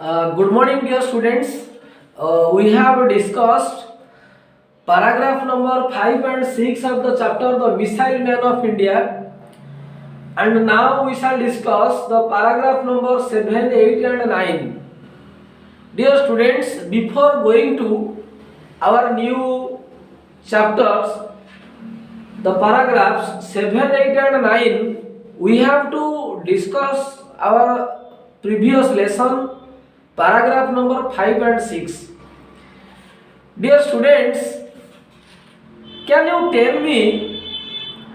Good morning, dear students. We have discussed paragraph number 5 and 6 of the chapter The Missile Man of India, and now we shall discuss the paragraph number 7, 8, and 9. Dear students, before going to our new chapters, the paragraphs 7, 8, and 9, we have to discuss our previous lesson, paragraph number 5 and 6. Dear students, can you tell me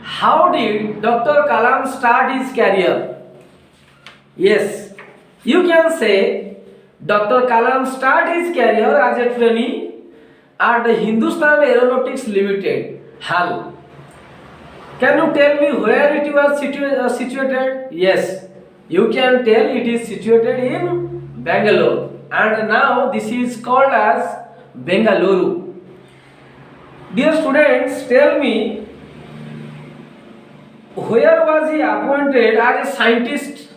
how did Dr. Kalam start his career? Yes, you can say Dr. Kalam started his career as a trainee at Hindustan Aeronautics Limited, HAL. Can you tell me where it was situated? Yes, you can tell it is situated in Bangalore, and now this is called as Bengaluru. Dear students, tell me where was he appointed as a scientist?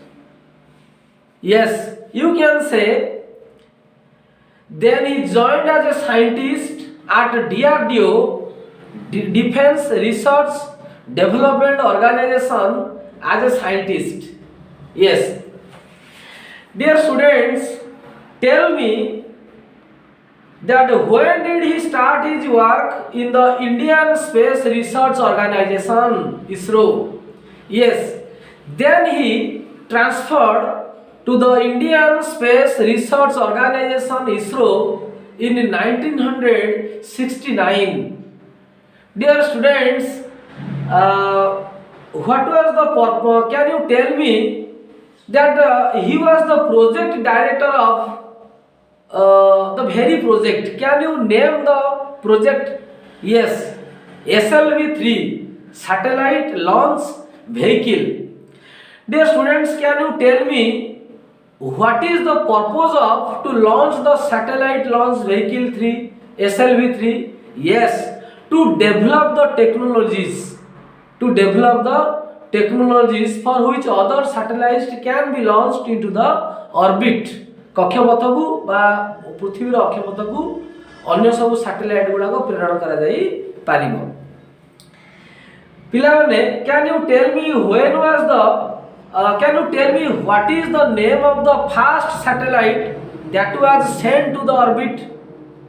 Yes, you can say then he joined as a scientist at DRDO, Defense Research Development Organization, as a scientist. Yes. Dear students, tell me that when did he start his work in the Indian Space Research Organization, ISRO? Yes. Then he transferred to the Indian Space Research Organization, ISRO, in 1969. Dear students, what was the purpose? Can you tell me that he was the project director of the very project? Can you name the project? Yes, SLV-3, Satellite Launch Vehicle. Dear students, can you tell me what is the purpose of to launch the Satellite Launch Vehicle 3, SLV-3? Yes, to develop the technologies. To develop the technologies for which other satellites can be launched into the orbit. कक्षपथକୁ बा पृथ्वीर अक्षपथକୁ अन्य सब satellite गुड़ाक प्रेरण करा जाई पारिबो. पिलाने, can you tell me when was the can you tell me what is the name of the first satellite that was sent to the orbit?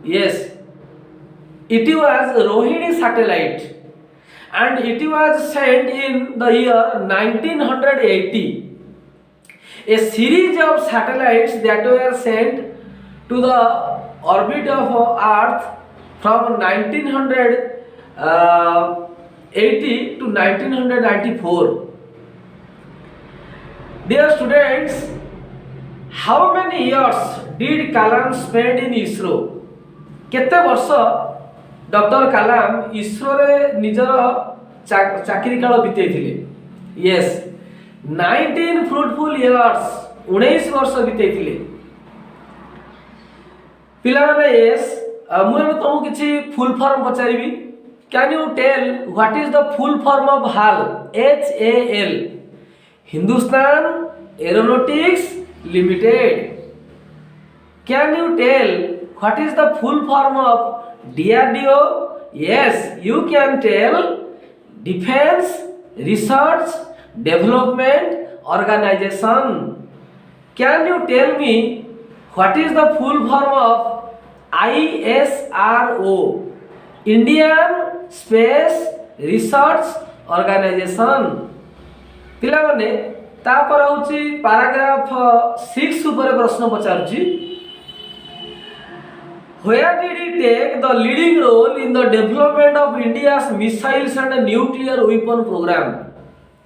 Yes, it was Rohini satellite, and it was sent in the year 1980. A series of satellites that were sent to the orbit of Earth from 1980 to 1994. Dear students, how many years did Kalam spend in ISRO? केते वर्ष doctor कलाम इसरो रे निजर चाकरी काल बितेइथिले? Yes, 19 fruitful years, 19 वर्ष बितेइथिले. पिला माने yes, मु तुमको किछि फुल फॉर्म पचारिबी. Can you tell what is the full form of HAL? HAL, Hindustan Aeronautics Limited. Can you tell what is the full form of DRDO? Yes, you can tell Defense Research Development Organization. Can you tell me what is the full form of ISRO? Indian Space Research Organization. पिलाने तापर होची paragraph 6 ऊपर प्रश्न पचारुची. Where did he take the leading role in the development of India's missiles and nuclear weapon program?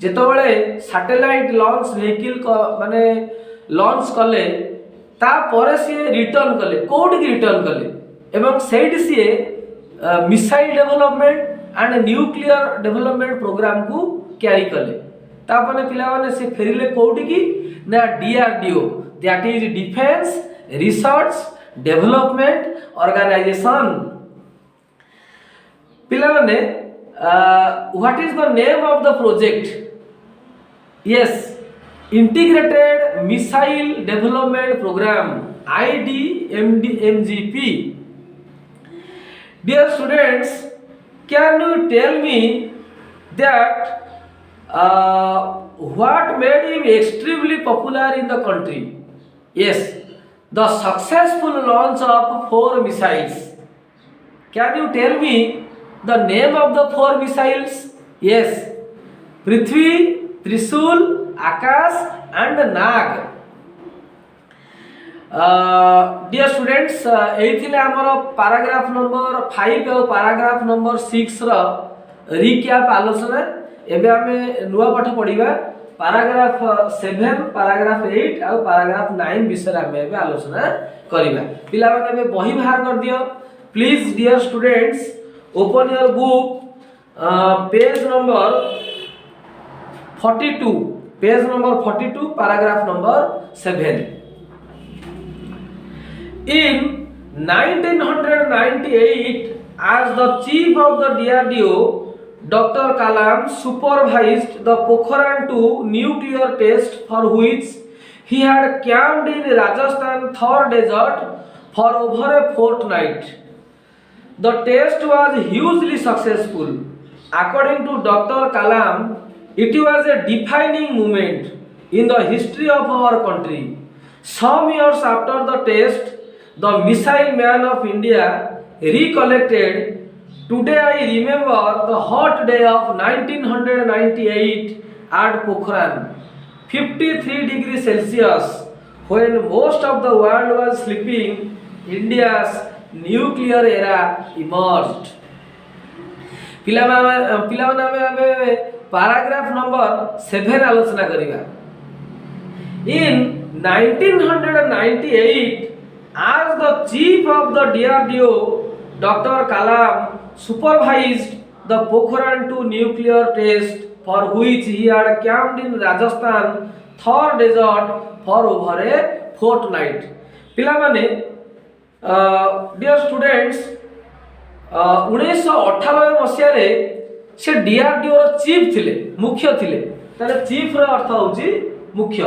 जेतबेले satellite launch vehicle माने launch कले ता परे से रिटर्न कले, कोड की रिटर्न कले एवं सेड से missile development and nuclear development programme को कैरी कले. तापने पिला माने से फेरिले कोड की ना DRDO, that is defence research development organisation. पिला माने what is the name of the project? Yes, Integrated Missile Development Program IDMGP. Dear students, can you tell me that what made him extremely popular in the country? Yes, the successful launch of 4 missiles. Can you tell me the name of the 4 missiles? Yes, Prithvi, Trishul, Akash and Nag. Dear students, एइथिले हमर paragraph number 5 और paragraph number 6 रो recap आलोचना एबे हमें नुवा पाठ पढिबा paragraph 7 paragraph 8 और paragraph 9 विषय हमें एबे आलोचना करिबा पिला माने एबे बही बाहर कर दियो please dear students open your book page number 42 paragraph number 7 In 1998, as the chief of the DRDO, Dr. Kalam supervised the Pokhran 2 nuclear test for which he had camped in Rajasthan Thar desert for over a fortnight. The test was hugely successful. According to Dr. Kalam, it was a defining moment in the history of our country. Some years after the test, the missile man of India recollected, today I remember the hot day of 1998 at Pokhran, 53 degrees Celsius, when most of the world was sleeping. India's nuclear era emerged. पिलामाने paragraph number 7 आलोचना करिबा. In 1998, as the chief of the DRDO, Dr. Kalam supervised the Pokhran 2 nuclear test for which he had camped in Rajasthan Thar desert for over a fortnight. पिलामाने dear students 1998 मसियारे से DRDO रो chief थिले मुख्य थिले ताले chief रो अर्थ होची मुख्य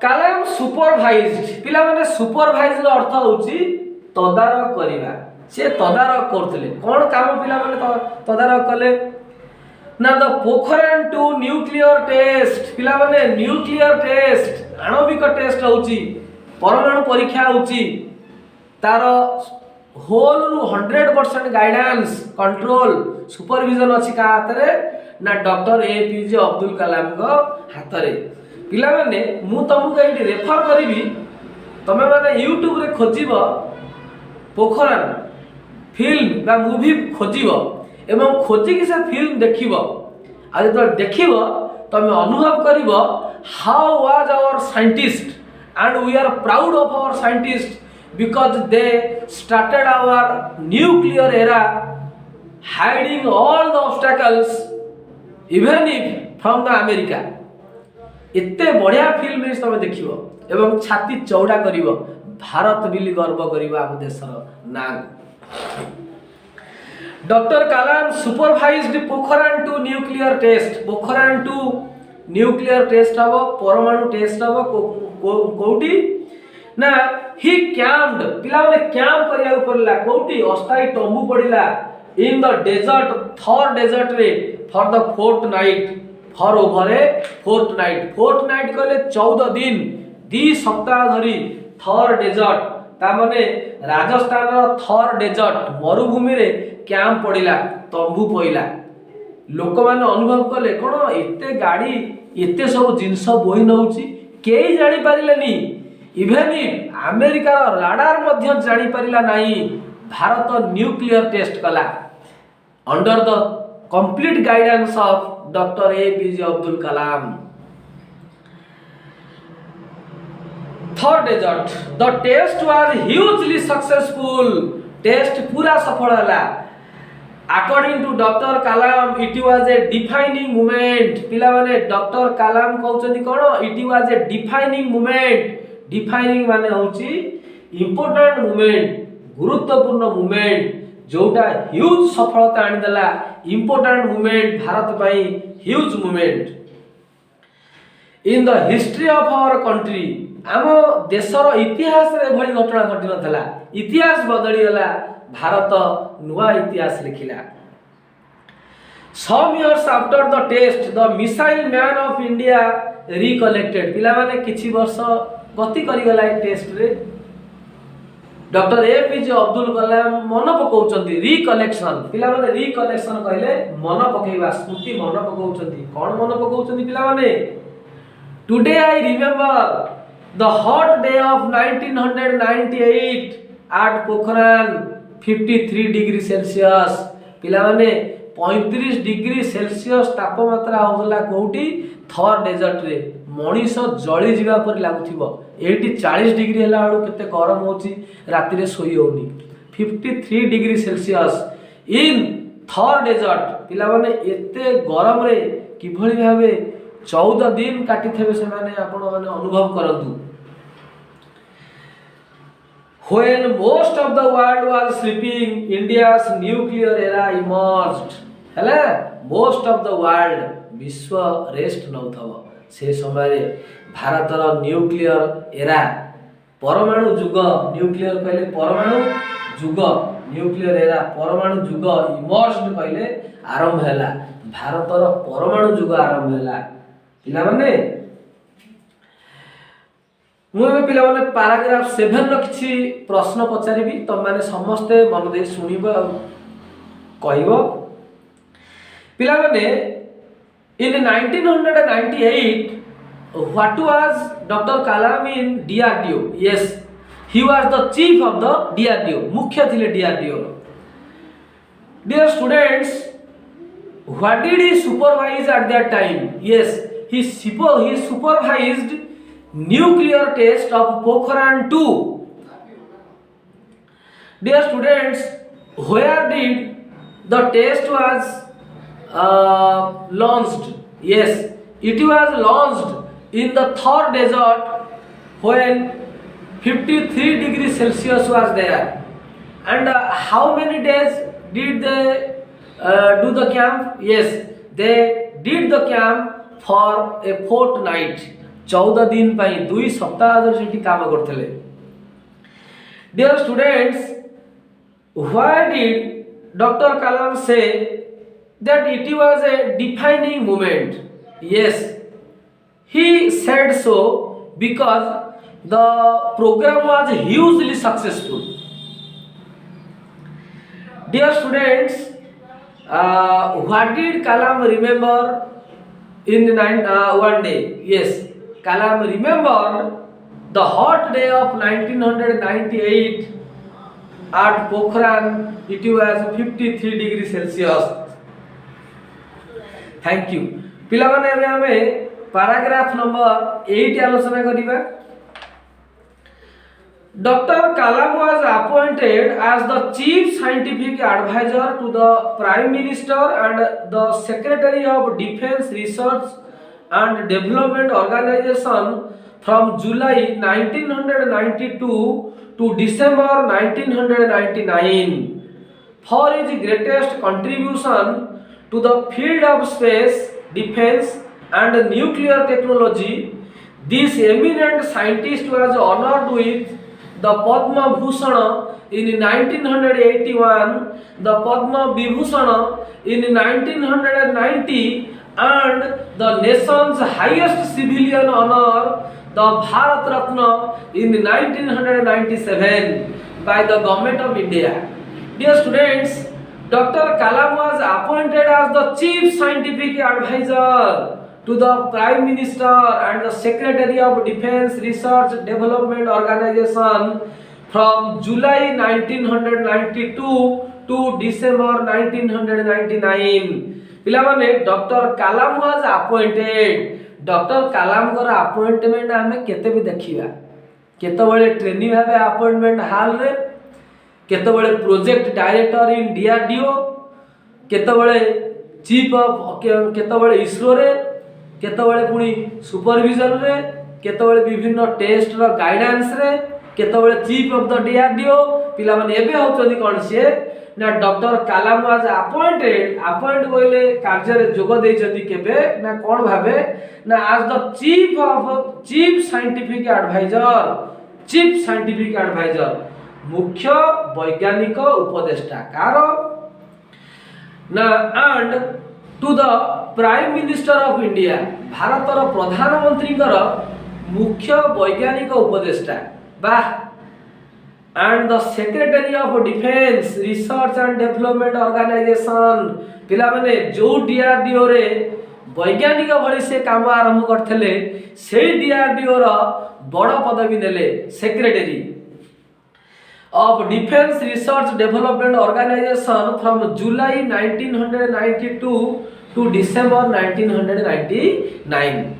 Kalam supervised पिला माने supervised अर्थ होची तदारक करिबा से तदारक करथिले कोन काम पिला माने तदारक कले ना द पोखरान 2 न्यूक्लियर टेस्ट पिला माने न्यूक्लियर टेस्ट आणविक टेस्ट होची परमाणु परीक्षा होची तार होल 100% गाइडेंस कंट्रोल सुपरविजन अछि का हातरे ना डॉक्टर एपीजे अब्दुल कलाम को हातरे पिला माने मु तुमको एठी रेफर करिवि तमे माने YouTube रे खोजिबो पोखरान फिल्म बा मूवी खोजिबो एवं खोजि कि से फिल्म देखिबो आ जतो देखिबो तमे अनुभव करिबो how was our scientist and we are proud of our scientist because they started our nuclear era hiding all the obstacles even if from the America. इत्ते बढ़िया फिल्म तमे देखिबो एवं छाती चौड़ा करिवो भारत बिली गर्व करिवो हम देशर नाम. Doctor Kalam supervised Pokhran 2 nuclear test. Pokhran 2 nuclear test हबो परमाणु टेस्ट हबो कोउटी ना ही कैम्प्ड पिला माने कैंप करिया पड़ला कोउटी अस्थाई तंबू पड़िला in the desert Thar desert रे for the fortnight for over a fortnight कहले 14 दिन 2 सप्ताह धरी थर डेजर्ट ता माने राजस्थान रो थर डेजर्ट मरुभूमि रे कैंप पड़िला तंबू पइला लोक माने अनुभव कले कोन एते गाड़ी एते सब जिंस बोही नउची केई जानि पारिलेनी इवेन अमेरिका राडार मध्य जानी परिला नहीं भारत न्यूक्लियर टेस्ट कला under the complete guidance of doctor APJ Abdul Kalam. Third desert the test was hugely successful. Test पूरा सफल हला. According to doctor Kalam it was a defining moment. पिला माने डॉक्टर कलाम कहउछथि कोन it was a defining moment. Defining माने होची इंपोर्टेंट मूवमेंट गुरुत्वपूर्ण मूवमेंट जोटा ह्यूज सफलता आनी दला इंपोर्टेंट मूवमेंट भारत पई huge movement. In the history of our country आम देशर इतिहास रे भली घटना घटी नथला इतिहास बदली गला भारत नुआ इतिहास लिखिला some years after the test the missile man of India recollected पिला माने किछि वर्ष गति करि गला ए टेस्ट रे डॉक्टर एपीजे अब्दुल कलाम मन पकाउचंती रिकलेक्शन पिला माने रिकलेक्शन कहले मन पकेइबा स्मृति मन पकाउचंती कोन मन पकाउचंती पिला माने today I remember the hot day of 1998 at Pokhran 53 degree Celsius पिला माने 35 डिग्री सेल्सियस तापमात्रा होला कोठी थर डेजर्ट रे मनीष जळी जीवा पर लागुथिबो एटी 40 डिग्री हला आडू केते गरम होची राती रे सोई होनी 53 डिग्री सेल्सियस इन थर डेजर्ट पिला माने एते गरम रे किभली भाबे 14 दिन काटी थेबे से माने आपण माने अनुभव करंतु When most of the world was sleeping, India's nuclear era emerged. हेला most of the world विश्व रेस्ट नउथव से समय भारतर न्यूक्लियर एरा परमाणु युग न्यूक्लियर कहले परमाणु युग न्यूक्लियर एरा परमाणु युग इमर्ज्ड कहले आरंभ हैला भारतर परमाणु युग आरंभ हैला पिला माने मुझे पिला माने पैराग्राफ 7 रखछि प्रश्न पचारिबी तुम माने समस्ते मन दे सुनिबो कहइबो पिला माने in 1998 what was Dr. Kalam in DRDO yes he was the chief of the DRDO मुख्य थिले DRDO dear students what did he supervise at that time yes he supervised nuclear test of Pokhran 2 dear students where did the test was launched yes it was launched in the Thar desert when 53 degrees Celsius was there and how many days did they do the camp yes they did the camp for a fortnight 14 दिन पाई 2 सप्ताह धरि सेठी काम करथले dear students why did Dr. Kalam say that it was a defining moment yes he said so because the program was hugely successful dear students what did Kalam remember in one day yes Kalam remembered the hot day of 1998 at Pokhran it was 53 degrees Celsius thank you पिला माने एबे हमें paragraph number 8 आलोचना करिबा Dr. Kalam was appointed as the chief scientific advisor to the Prime Minister and the Secretary of Defence Research and Development Organization from July 1992 to December 1999 for his greatest contribution to the field of space, defense and nuclear technology. This eminent scientist was honored with the Padma Bhushan in 1981, the Padma Vibhushan in 1990 and the nation's highest civilian honor, the Bharat Ratna in 1997 by the Government of India. Dear students, Dr. Kalam was appointed as the chief scientific advisor to the Prime Minister and the Secretary of Defence Research Development Organization from July 1992 to December 1999. पिला माने Dr. Kalam was appointed. Dr. Kalam कर appointment हमें केते भी देखिबा केते बळे trainee भाबे appointment हाल रे केते बळे प्रोजेक्ट डायरेक्टर इन डीआरडीओ केते बळे चीफ ऑफ केते बळे इसरो रे केते बळे पुनी सुपरविजन रे केते बळे विभिन्न टेस्ट रो गाइडेंस रे केते बळे चीफ ऑफ द डीआरडीओ पिला माने एबे होचोनी कोन से ना डॉक्टर कलाम वाज अपॉइंट बोले कार्य रे जोग देइ जति केबे ना कोन भाबे ना आज द चीफ साइंटिफिक एडवाइजर मुख्य वैज्ञानिक उपदेष्टा कार ना and to the prime minister of India भारतर प्रधानमंत्री मुख्य वैज्ञानिक उपदेष्टा वाह and the secretary of defense research and development organization पिला माने जो डीआरडीओ रे वैज्ञानिक भली से काम आरंभ करथले से डीआरडीओ रो बड़ पदवी नेले secretary of defense research development organization from July 1992 to December 1999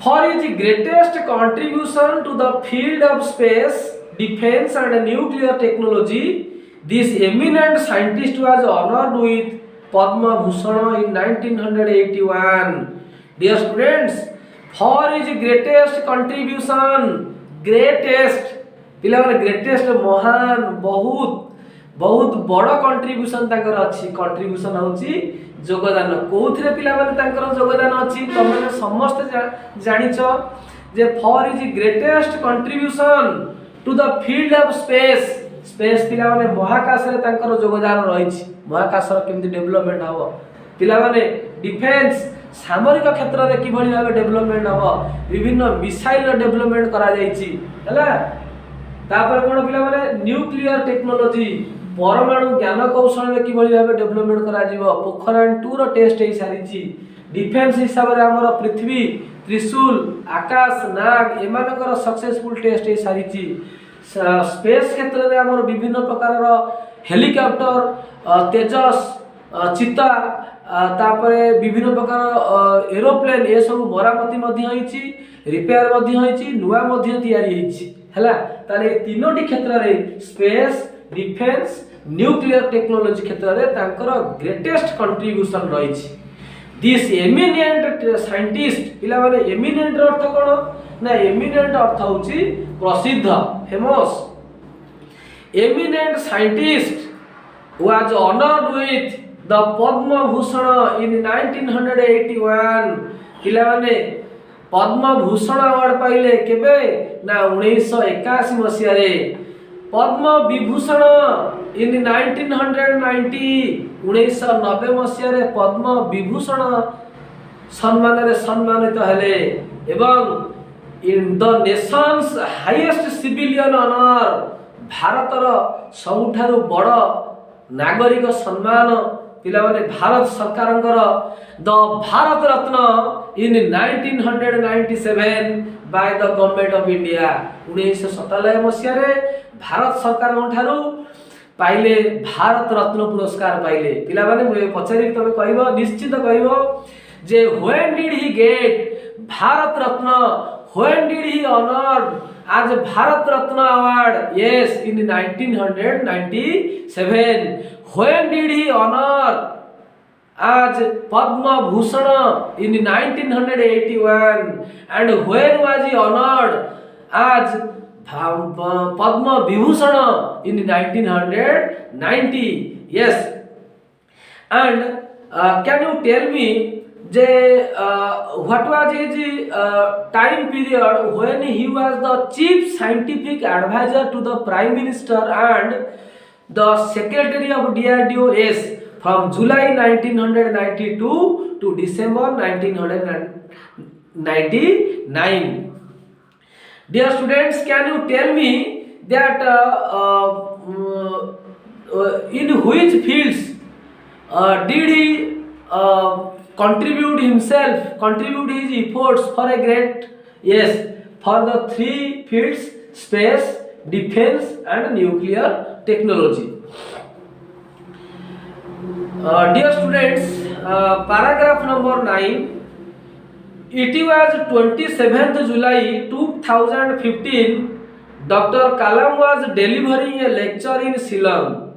for his greatest contribution to the field of space, defense and nuclear technology, this eminent scientist was honored with Padma Bhushan in 1981. Dear students, for his greatest contribution, greatest महान बहुत बड़ contribution ताकर अछि contribution होछि योगदान कोउथरे पिला माने ताकर योगदान अछि तमे समस्त जानिछो जे for is greatest contribution to the field of space पिला माने महाकाश रे ताकर योगदान रहिछि महाकाश रो केमति डेवलपमेंट हबो पिला माने डिफेंस सामरिक क्षेत्र रे कि भली भाबे डेवलपमेंट हबो विभिन्न मिसाइल रो डेवलपमेंट करा जाइछि हला तापर कोन पिला माने न्यूक्लियर टेक्नोलॉजी परमाणु ज्ञान कौशल में किभली भाबे डेवलपमेंट करा जीवो पोखरण 2 रो टेस्ट हे सारिची डिफेंस हिसाब रे हमर पृथ्वी त्रिशूल आकाश नाग एमानकर सक्सेसफुल टेस्ट हे सारिची स्पेस क्षेत्र रे हमर विभिन्न प्रकार रो हेलीकॉप्टर तेजस चिता तापरे विभिन्न प्रकार एरोप्लेन ए सब मरामती मध्ये होईची रिपेयर मध्ये होईची नुवा मध्ये तयारी होईची हला ताले तीनोटी क्षेत्र रे स्पेस डिफेंस न्यूक्लियर टेक्नोलॉजी क्षेत्र रे तांकर ग्रेटेस्ट कंट्रीब्यूशन रहिछि दिस एमिनेंट साइंटिस्ट पिला माने एमिनेंट अर्थ कोन ना एमिनेंट अर्थ होछि प्रसिद्ध famous eminent scientist was honoured with the Padma Bhushan in 1981 पिला माने पद्म भूषण अवार्ड पाइले केबे ना 1981 मसिया रे पद्म विभूषण इन 1990 1990 मसिया रे पद्म विभूषण सम्मान रे सम्मानित हेले एवं in the nation's highest civilian honour भारतर सबुठारु बड़ नागरिक सम्मान पिला माने भारत सरकारंकर the Bharat Ratna in 1997 by the government of India 1997 मसिया रे भारत सरकार ठारू पाइले भारत रत्न पुरस्कार पाइले पिला माने मु पचारि तमे कहबो निश्चित कहबो जे when did he get Bharat Ratna when did he honored as Bharat Ratna award yes in 1997 when did he honor as Padma Bhushan in 1981 and when was he honored as Padma Vibhushan in 1990 yes and can you tell me what was his time period when he was the chief scientific advisor to the prime minister and the secretary of DRDO from July 1992 to December 1999. Dear students, can you tell me that in which fields did he contribute his efforts for a great yes for the three fields space defense and nuclear technology. Dear students, paragraph number 9. It was 27th July 2015. Dr. Kalam was delivering a lecture in Shillong.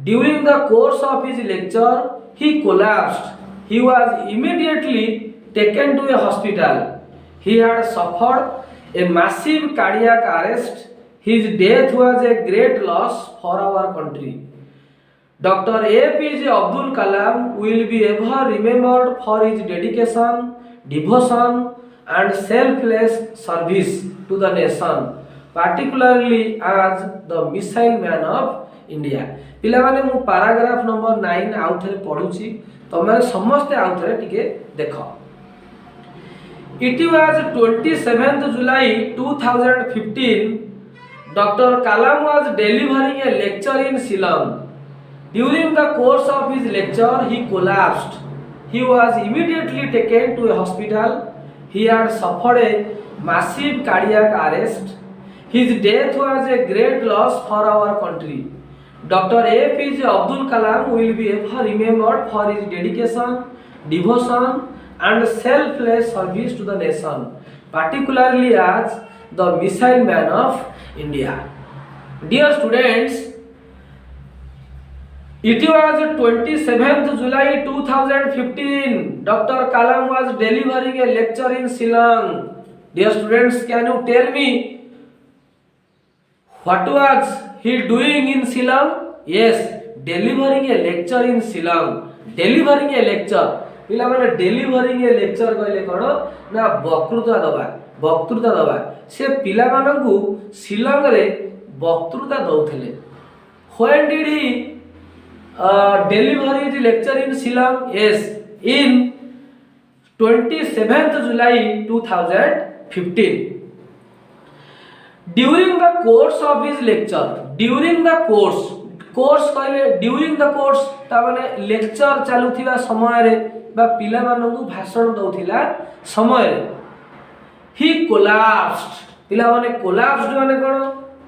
During the course of his lecture, he collapsed. He was immediately taken to a hospital. He had suffered a massive cardiac arrest His death was a great loss for our country. Dr. APJ Abdul Kalam will be ever remembered for his dedication, devotion, and selfless service to the nation, particularly as the missile man of India. पिलामाने मु paragraph number 9 आउ थरे पढुची तमे समस्त आउ थरे टिके देखो. It was 27th July 2015. Dr. Kalam was delivering a lecture in Shillong. During the course of his lecture, he collapsed. He was immediately taken to a hospital. He had suffered a massive cardiac arrest. His death was a great loss for our country. Dr. APJ Abdul Kalam will be ever remembered for his dedication, devotion, and selfless service to the nation, particularly as the missile man of India. Dear students, it was 27th July 2015. Dr. Kalam was delivering a lecture in Shillong. Dear students, can you tell me what was he doing in Shillong? Yes, delivering a lecture in Shillong. Delivering a lecture. पिला माने delivering a lecture कहले कोन ना वक्तृता दबा से पिला मानकु शिलंग रे वक्तृता दउथले. When did he deliver his lecture in Shillong? Yes, in 27th July 2015. During the course of his lecture, during the course कहले during the course ता माने लेक्चर चालुथिबा समय रे बा पिला मानकु भाषण दउथिला समय रे he collapsed. पिला माने collapsed माने कोन?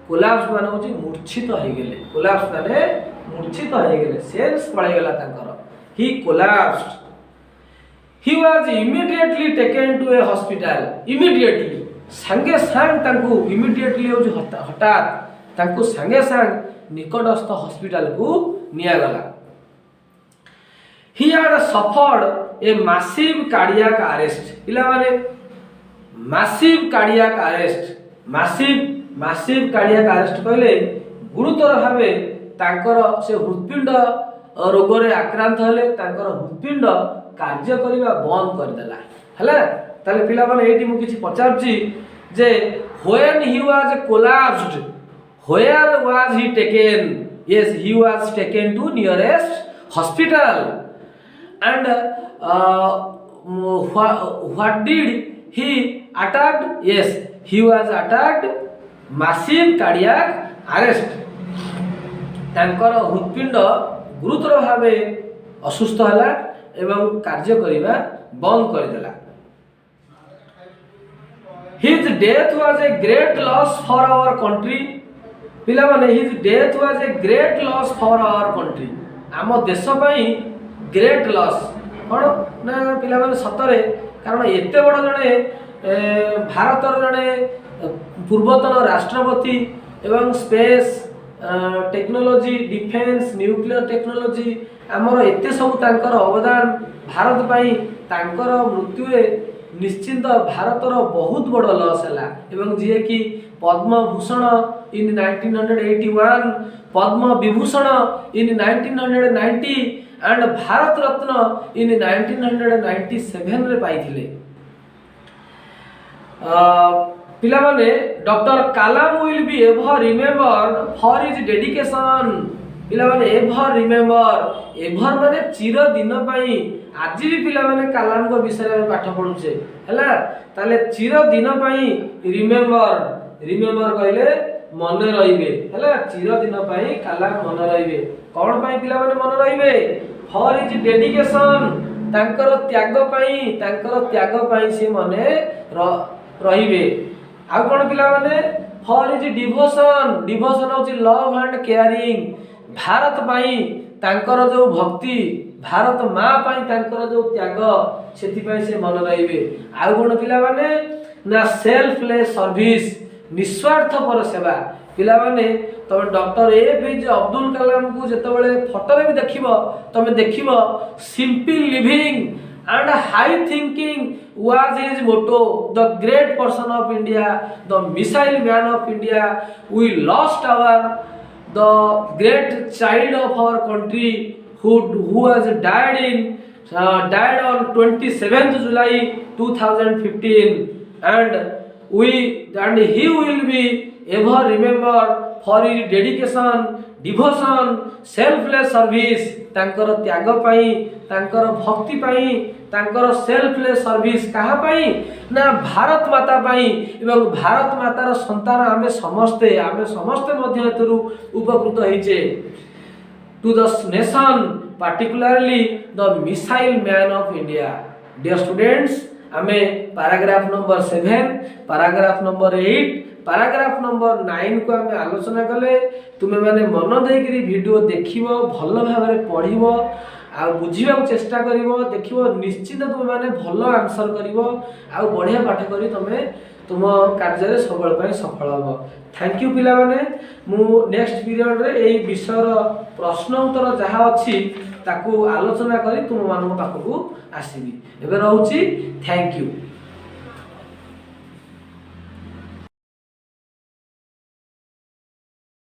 collapsed माने होची मूर्छित होई गेले. collapsed माने मूर्छित होई गेले, सेंस पळै गेला तांकर. he collapsed. He was immediately taken to a hospital. Immediately संगे संग तांकु immediately होची हठात तांकु संगे संग निकटस्थ हॉस्पिटल को निया गला. He had suffered a massive cardiac arrest. पिला माने massive cardiac arrest. massive cardiac arrest कहले गुरुतर भावे तांकर से हृदपिंड रोग रे आक्रांत हले, तांकर हृदपिंड कार्य करिबा बंद कर देला हला. ताले पिला माने एटी मु किछि पचारछि जे when he was collapsed, where was he taken? Yes, he was taken to nearest hospital. And what did he attacked? Yes, he was attacked massive cardiac arrest. तांकर हृदपिंड गुरुतर भावे असुस्थ हला एवं कार्य करिबा बंद कर देला. His death was a great loss for our country. पिला माने his death was a great loss for our country. आम देश पई ग्रेट लॉस कोन ना पिला माने सतरे कारण एते बड़ जने भारतर जने पूर्वतन राष्ट्रपति एवं space technology, defence, nuclear technology आमर एते सब तांकर अवदान भारत पई तांकर मृत्यु रे निश्चित भारतर बहुत बड़ लॉस है एवं जी कि पद्म Bhushan in 1981, Padma Vibhushan in 1990 and Bharat Ratna in 1997 रे पाइथिले. पिला माने doctor Kalam will be ever remembered for his dedication. पिला माने एवर रिमेम्बर, एवर माने चिर दिन पई आज भी पिला माने कलाम को विषय में पाठ पढुछे हला. ताले चिर दिन पई रिमेम्बर कहले मन रहिबे हला. चिर दिन पई कलाम मन रहिबे कोन पई पिला माने मन रहिबे? फॉर हिज डेडिकेशन, तांकर त्याग पई से मने रहिबे. आ कोन पिला माने? फॉर हिज डिवोशन होची लव एंड केयरिंग. भारत पई तांकर जो भक्ति, भारत माँ पाई तांकर जो त्याग सेति पई से मन रहिबे. आ कोन पिला माने ना सेल्फलेस सर्विस, निस्वार्थ पर सेवा. पिला माने तमे डॉक्टर एपीजे अब्दुल कलाम को जेतेबेले फोटो रे भी देखिबो तमे देखिबो simple living and high thinking was his motto. The great person of India, the missile man of India. We lost our the great child of our country who has died on 27th July 2015, and he will be ever remembered for his dedication, devotion, selfless service. ତାଙ୍କର ତ୍ୟାଗ ପାଇଁ, ତାଙ୍କର ଭକ୍ତି ପାଇଁ, ତାଙ୍କର ସେଲ୍ଫଲେସ୍ service କାହା ପାଇଁ ନା ଭାରତ ମାତା ପାଇଁ। ଏବଂ ଭାରତ ମାତାର ସନ୍ତାନ ଆମେ ସମସ୍ତେ ମଧ୍ୟ ଏଥିରୁ ଉପକୃତ ହେଇଛେ। To the nation, particularly the missile man of India. Dear students, आमे paragraph number 7, paragraph number 8, paragraph number 9 को आमे आलोचना कले। तुमे माने मन देकरी वीडियो देखिबो, भलो भाबरे पढिबो, आ बुझिबा चेष्टा करिवो, देखिबो, निश्चित तुमे माने भलो आंसर करिवो, आ बढ़िया पाठ करी तुमे तुम कार्य सबल पाई सफल हो। थैंक यू पिला माने। मु नेक्स्ट पीरियड रे एई विषयर प्रश्न उत्तर जहा अछि ताकू आलोचना करी तुम मानक पाखकू आसीबी। एबे रहउची, थैंक यू।